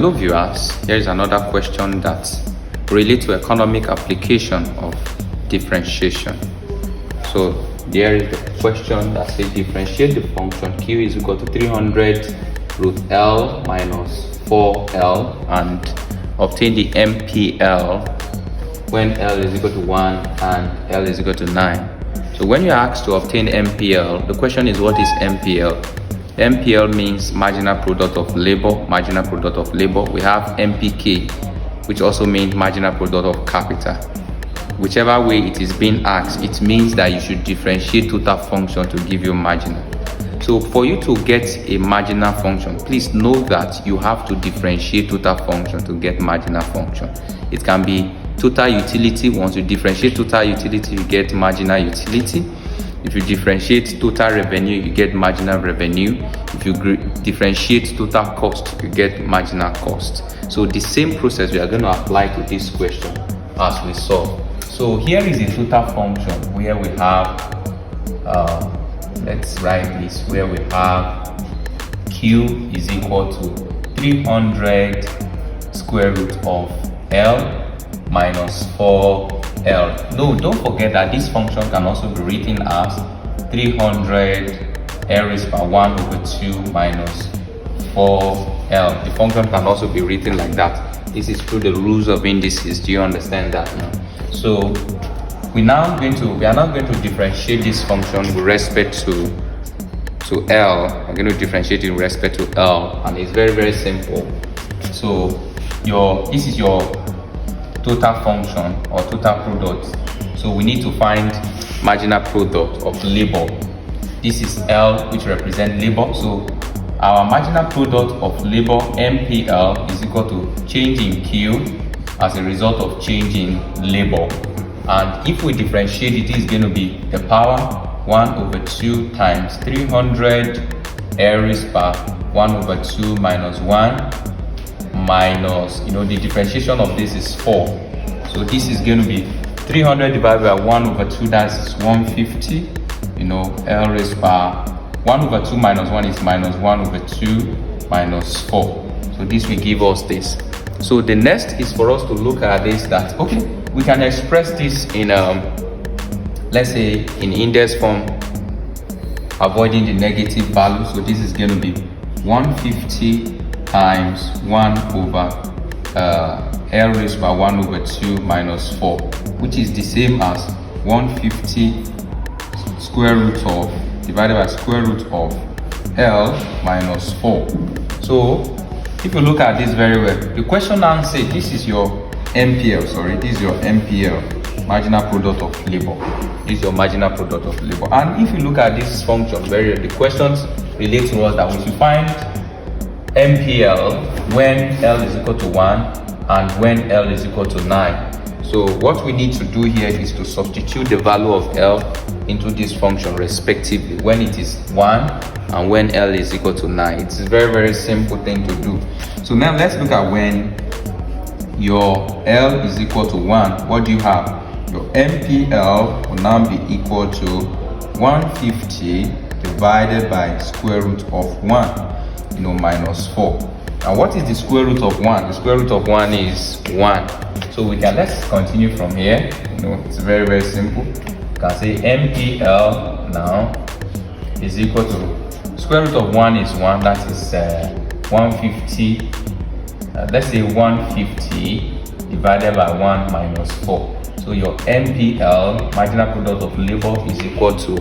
Hello viewers, here is another question that relates to economic application of differentiation. So there is the question that says differentiate the function q is equal to 300 root L minus 4L and obtain the MPL when L is equal to 1 and L is equal to 9. So when you are asked to obtain MPL, the question is what is MPL? MPL means marginal product of labor, marginal product of labor. We have MPK, which also means marginal product of capital. Whichever way it is being asked, it means that you should differentiate total function to give you marginal. So for you to get a marginal function, please know that you have to differentiate total function to get marginal function. It can be total utility. Once you differentiate total utility, you get marginal utility. If you differentiate total revenue, you get marginal revenue. If you differentiate total cost, you get marginal cost. So the same process we are going to apply to this question as we saw. So here is a total function where we have, let's write this, where we have q is equal to 300 square root of L minus 4L. No, don't forget that this function can also be written as 300 L raised by 1 over 2 minus 4L. The function can also be written like that. This is through the rules of indices. Do you understand that now? So we are now going to differentiate this function with respect to L. I'm going to differentiate it with respect to L, and it's very, very simple. So this is your total function or total product. So we need to find marginal product of labor. This is L, which represents labor. So our marginal product of labor MPL is equal to change in Q as a result of change in labor. And if we differentiate it, is going to be the power 1 over 2 times 300 L raised by 1 over 2 minus 1 minus, the differentiation of this is 4. So this is going to be 300 divided by 1 over 2, that's 150. L raised by 1 over 2 minus 1 is minus 1 over 2 minus 4. So this will give us this. So the next is for us to look at this, that okay, we can express this in let's say in index form, avoiding the negative value. So this is going to be 150 times 1 over L raised by 1 over 2 minus 4, which is the same as 150 square root of divided by square root of L minus 4. So if you look at this very well, the question now says this is your MPL, this is your MPL, marginal product of labor. This is your marginal product of labor. And if you look at this function very well, the questions relate to us that we should find MPL when L is equal to 1 and when L is equal to 9. So what we need to do here is to substitute the value of L into this function respectively when it is 1 and when L is equal to 9. It's a very, very simple thing to do. So now let's look at when your L is equal to 1. What do you have? Your MPL will now be equal to 150 divided by square root of 1, minus 4. And what is the square root of 1? The square root of 1 is 1. So let's continue from here. It's very, very simple. You can say MPL now is equal to square root of 1 is 1, that is 150. Let's say 150 divided by 1 minus 4. So your MPL, marginal product of labor, is equal to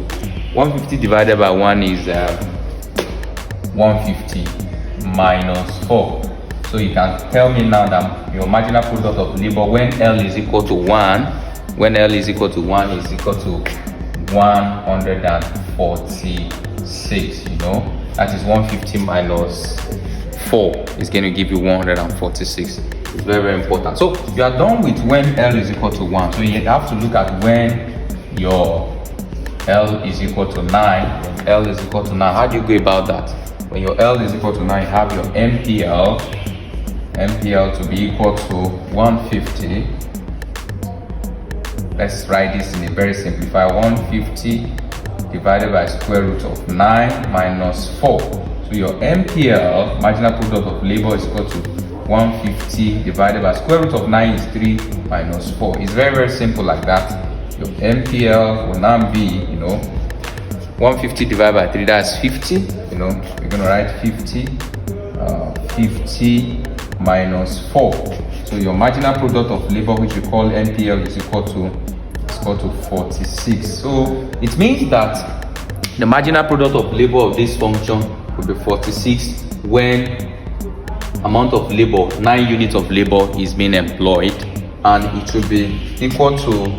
150 divided by 1 is 150 minus 4. So you can tell me now that your marginal product of labor when L is equal to 1, is equal to 146, that is 150 minus 4 is going to give you 146. It's very, very important. So you are done with when L is equal to 1. So you have to look at when your L is equal to 9. When L is equal to 9, how do you go about that? When your L is equal to 9, you have your MPL to be equal to 150. Let's write this in a very simplified 150 divided by square root of 9 minus 4. So your MPL, marginal product of labor, is equal to 150 divided by square root of 9 is 3 minus 4. It's very, very simple like that. Your MPL will now be, 150 divided by 3, that's 50. You're going to write 50, 50 minus 4. So your marginal product of labor, which we call MPL, is equal to 46. So it means that the marginal product of labor of this function will be 46 when amount of labor, 9 units of labor is being employed, and it will be equal to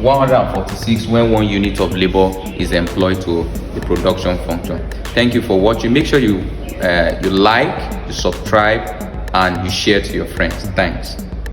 146 when 1 unit of labor is employed to the production function. Thank you for watching. Make sure you like, you subscribe, and you share to your friends. Thanks.